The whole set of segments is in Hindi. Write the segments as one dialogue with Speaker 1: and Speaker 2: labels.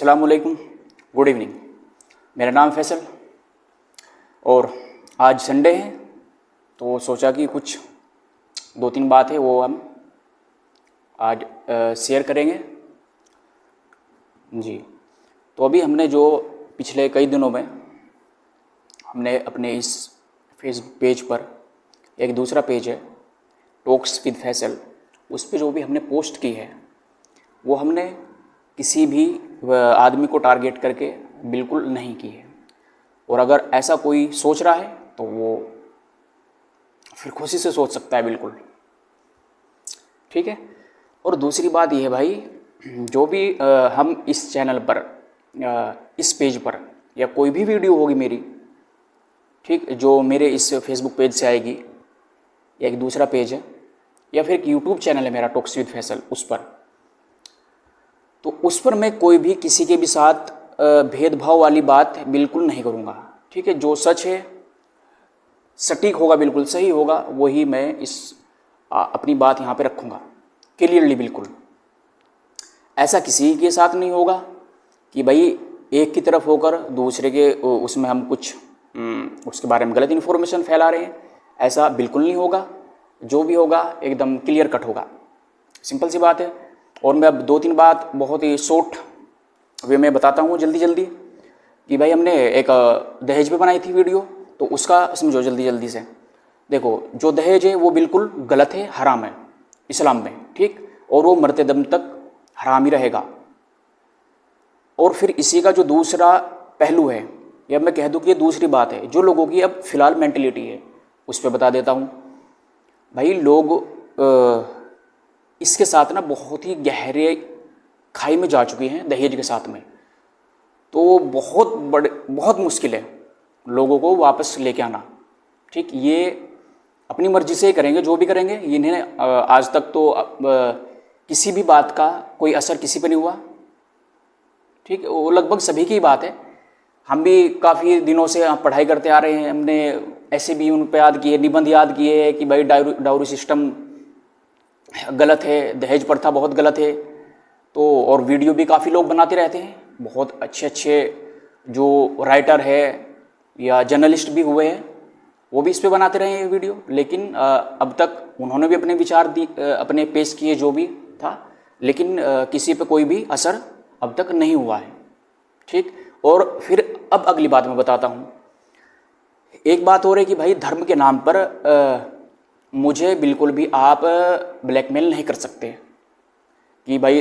Speaker 1: अस्सलामुअलैकुम, गुड इवनिंग। मेरा नाम फैसल और आज संडे है तो सोचा कि कुछ 2-3 बात है वो हम आज शेयर करेंगे जी। तो अभी हमने जो पिछले कई दिनों में हमने अपने इस फेसबुक पेज पर एक दूसरा पेज है टॉक्स विद फैसल, उस पर जो भी हमने पोस्ट की है वो हमने किसी भी आदमी को टारगेट करके बिल्कुल नहीं की है। और अगर ऐसा कोई सोच रहा है तो वो फिर खुशी से सोच सकता है, बिल्कुल ठीक है। और दूसरी बात यह है भाई, जो भी हम इस चैनल पर इस पेज पर या कोई भी वीडियो होगी मेरी, ठीक, जो मेरे इस फेसबुक पेज से आएगी या एक दूसरा पेज है या फिर एक यूट्यूब चैनल है मेरा टॉक्स विद फैसल, उस पर, तो उस पर मैं कोई भी किसी के भी साथ भेदभाव वाली बात बिल्कुल नहीं करूँगा, ठीक है। जो सच है, सटीक होगा, बिल्कुल सही होगा, वही मैं इस अपनी बात यहाँ पे रखूँगा क्लियरली, बिल्कुल। ऐसा किसी के साथ नहीं होगा कि भाई एक की तरफ होकर दूसरे के उसमें हम कुछ उसके बारे में गलत इन्फॉर्मेशन फैला रहे हैं, ऐसा बिल्कुल नहीं होगा। जो भी होगा एकदम क्लियर कट होगा, सिंपल सी बात है। और मैं अब 2-3 बात बहुत ही शॉर्ट वे में बताता हूँ जल्दी कि भाई हमने एक दहेज पे बनाई थी वीडियो, तो उसका समझो जल्दी से। देखो, जो दहेज है वो बिल्कुल गलत है, हराम है इस्लाम में, ठीक, और वो मरते दम तक हराम ही रहेगा। और फिर इसी का जो दूसरा पहलू है, या मैं कह दूँ कि ये दूसरी बात है जो लोगों की अब फिलहाल मेंटलिटी है, उस पर बता देता हूँ। भाई लोग इसके साथ ना बहुत ही गहरे खाई में जा चुके हैं दहेज के साथ में, तो बहुत मुश्किल है लोगों को वापस लेके आना, ठीक। ये अपनी मर्जी से ही करेंगे जो भी करेंगे, इन्हें आज तक तो किसी भी बात का कोई असर किसी पे नहीं हुआ, ठीक। वो लगभग सभी की बात है। हम भी काफ़ी दिनों से पढ़ाई करते आ रहे हैं, हमने ऐसे भी उन पर याद किए, निबंध याद किए कि भाई डाउरी सिस्टम गलत है, दहेज प्रथा बहुत गलत है। तो और वीडियो भी काफ़ी लोग बनाते रहते हैं, बहुत अच्छे जो राइटर है या जर्नलिस्ट भी हुए हैं वो भी इस पे बनाते रहे हैं वीडियो, लेकिन अब तक उन्होंने भी अपने विचार अपने पेश किए जो भी था, लेकिन किसी पे कोई भी असर अब तक नहीं हुआ है, ठीक। और फिर अब अगली बात मैं बताता हूँ। एक बात हो रही है कि भाई धर्म के नाम पर मुझे बिल्कुल भी आप ब्लैकमेल नहीं कर सकते कि भाई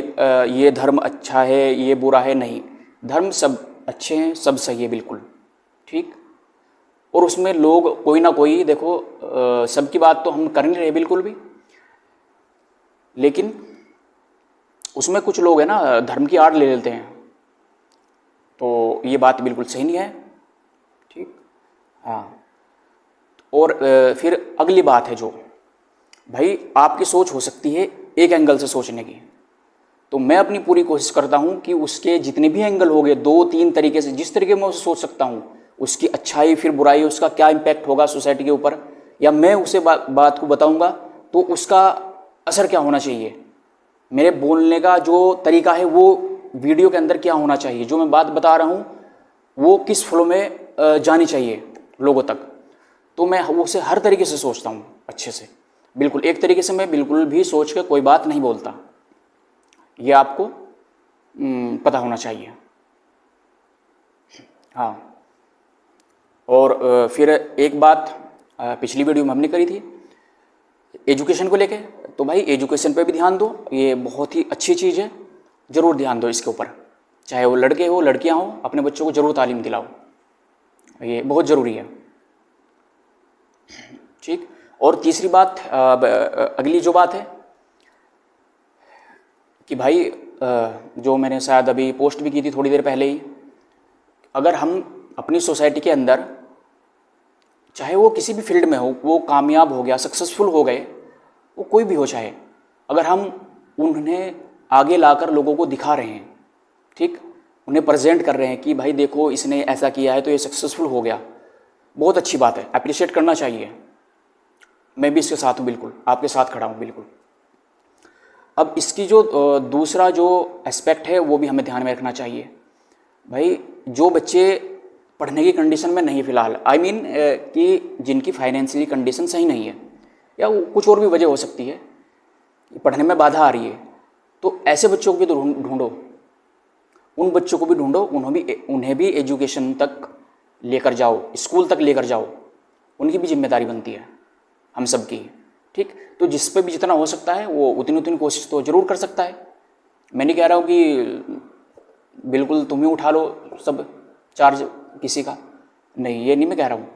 Speaker 1: ये धर्म अच्छा है ये बुरा है, नहीं, धर्म सब अच्छे हैं, सब सही है, बिल्कुल ठीक। और उसमें लोग कोई ना कोई, देखो सबकी बात तो हम कर नहीं रहे बिल्कुल भी, लेकिन उसमें कुछ लोग हैं ना धर्म की आड़ ले लेते हैं, तो ये बात बिल्कुल सही नहीं है, ठीक। हाँ, और फिर अगली बात है जो भाई आपकी सोच हो सकती है एक एंगल से सोचने की, तो मैं अपनी पूरी कोशिश करता हूँ कि उसके जितने भी एंगल हो गए 2-3 तरीके से, जिस तरीके मैं उसे सोच सकता हूँ, उसकी अच्छाई फिर बुराई, उसका क्या इम्पैक्ट होगा सोसाइटी के ऊपर, या मैं उसे बात को बताऊँगा तो उसका असर क्या होना चाहिए, मेरे बोलने का जो तरीका है वो वीडियो के अंदर क्या होना चाहिए, जो मैं बात बता रहा हूँ वो किस फ्लो में जानी चाहिए लोगों तक। तो मैं उसे हर तरीके से सोचता हूँ अच्छे से, बिल्कुल एक तरीके से मैं बिल्कुल भी सोच के कोई बात नहीं बोलता, ये आपको पता होना चाहिए। हाँ, और फिर एक बात पिछली वीडियो में हमने करी थी एजुकेशन को लेके, तो भाई एजुकेशन पे भी ध्यान दो, ये बहुत ही अच्छी चीज़ है, ज़रूर ध्यान दो इसके ऊपर, चाहे वो लड़के हो लड़कियां हो, अपने बच्चों को ज़रूर तालीम दिलाओ, ये बहुत ज़रूरी है, ठीक। और तीसरी बात, अगली जो बात है कि भाई जो मैंने शायद अभी पोस्ट भी की थी थोड़ी देर पहले ही, अगर हम अपनी सोसाइटी के अंदर, चाहे वो किसी भी फील्ड में हो, वो कामयाब हो गया, सक्सेसफुल हो गए, वो कोई भी हो, चाहे अगर हम उन्हें आगे लाकर लोगों को दिखा रहे हैं, ठीक, उन्हें प्रेजेंट कर रहे हैं कि भाई देखो इसने ऐसा किया है तो ये सक्सेसफुल हो गया, बहुत अच्छी बात है, अप्रिशिएट करना चाहिए। मैं भी इसके साथ हूँ, बिल्कुल आपके साथ खड़ा हूँ, बिल्कुल। अब इसकी जो दूसरा जो एस्पेक्ट है वो भी हमें ध्यान में रखना चाहिए भाई जो बच्चे पढ़ने की कंडीशन में नहीं फ़िलहाल, आई मीन कि जिनकी फाइनेंशियली कंडीशन सही नहीं है या कुछ और भी वजह हो सकती है, पढ़ने में बाधा आ रही है, तो ऐसे बच्चों को भी तो ढूंढो, उन बच्चों को भी ढूंढो, उन्हें भी एजुकेशन तक लेकर जाओ, स्कूल तक लेकर जाओ, उनकी भी जिम्मेदारी बनती है हम सब की। ठीक, तो जिस पे भी जितना हो सकता है वो उतनी कोशिश तो ज़रूर कर सकता है। मैं नहीं कह रहा हूँ कि बिल्कुल तुम ही उठा लो सब चार्ज किसी का, नहीं, ये नहीं मैं कह रहा हूँ,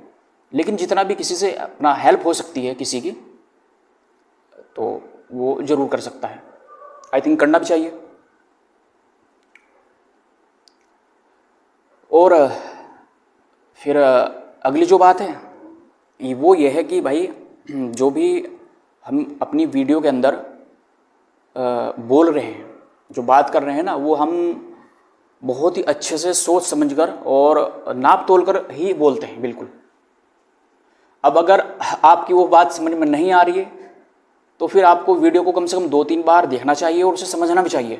Speaker 1: लेकिन जितना भी किसी से अपना हेल्प हो सकती है किसी की, तो वो ज़रूर कर सकता है। आई थिंक करना भी चाहिए। और फिर अगली जो बात है वो ये है कि भाई जो भी हम अपनी वीडियो के अंदर बोल रहे हैं, जो बात कर रहे हैं ना, वो हम बहुत ही अच्छे से सोच समझकर और नाप तोल कर ही बोलते हैं, बिल्कुल। अब अगर आपकी वो बात समझ में नहीं आ रही है तो फिर आपको वीडियो को कम से कम 2-3 बार देखना चाहिए और उसे समझना भी चाहिए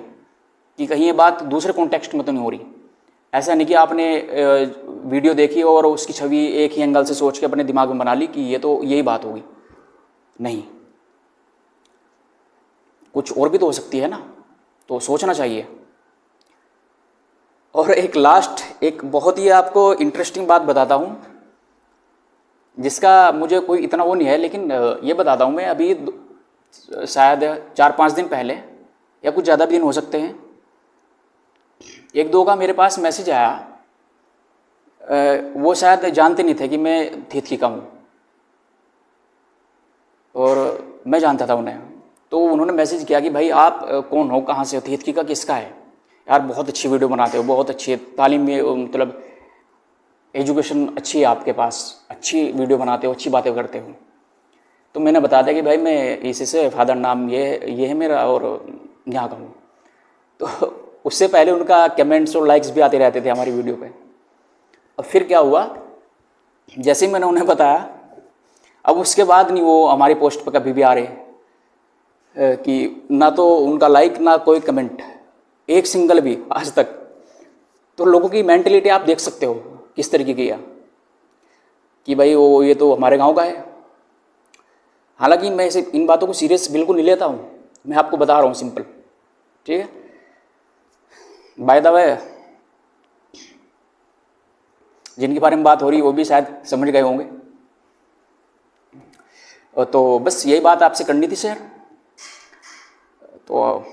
Speaker 1: कि कहीं ये बात दूसरे कॉन्टेक्स्ट में तो नहीं हो रही। ऐसा नहीं कि आपने वीडियो देखी और उसकी छवि एक ही एंगल से सोच के अपने दिमाग में बना ली कि ये तो यही बात होगी, नहीं, कुछ और भी तो हो सकती है ना, तो सोचना चाहिए। और एक बहुत ही आपको इंटरेस्टिंग बात बताता हूँ, जिसका मुझे कोई इतना वो नहीं है, लेकिन ये बताता हूँ मैं। अभी शायद 4-5 दिन पहले या कुछ ज़्यादा भी दिन हो सकते हैं, 1-2 का मेरे पास मैसेज आया। वो शायद जानते नहीं थे कि मैं थीथकी का हूँ और मैं जानता था उन्हें। तो उन्होंने मैसेज किया कि भाई आप कौन हो, कहाँ से हो, थीथकी का किसका है, यार बहुत अच्छी वीडियो बनाते हो, बहुत अच्छी तालीम में, मतलब एजुकेशन अच्छी है आपके पास, अच्छी वीडियो बनाते हो, अच्छी बातें करते हो। तो मैंने बता दिया कि भाई मैं इसी से, फादर नाम ये है मेरा और यहाँ का हूँ। तो उससे पहले उनका कमेंट्स और लाइक्स भी आते रहते थे हमारी वीडियो पे। और फिर क्या हुआ, जैसे ही मैंने उन्हें बताया, अब उसके बाद नहीं वो हमारी पोस्ट पर कभी भी आ रहे कि ना तो उनका लाइक ना कोई कमेंट, एक सिंगल भी आज तक। तो लोगों की मेंटलिटी आप देख सकते हो किस तरीके की है कि भाई वो ये तो हमारे गांव का है। हालांकि मैं इसे इन बातों को सीरियस बिल्कुल नहीं लेता हूँ, मैं आपको बता रहा हूँ सिंपल, ठीक है। बाय द वे, जिनके बारे में बात हो रही है वो भी शायद समझ गए होंगे। तो बस यही बात आपसे करनी थी शेयर। तो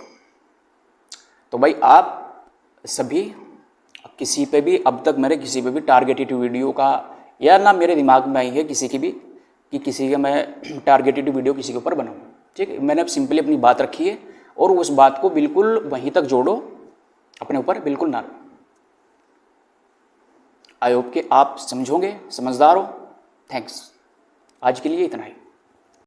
Speaker 1: भाई आप सभी किसी पे भी, अब तक मेरे किसी पे भी टारगेटेड वीडियो का या ना मेरे दिमाग में आई है किसी की भी कि किसी का मैं टारगेटेड वीडियो किसी के ऊपर बनाऊँ, ठीक है। मैंने अब सिंपली अपनी बात रखी है और उस बात को बिल्कुल वहीं तक जोड़ो, अपने ऊपर बिल्कुल ना लो। आई होप कि आप समझोगे, समझदार हो। थैंक्स, आज के लिए इतना ही।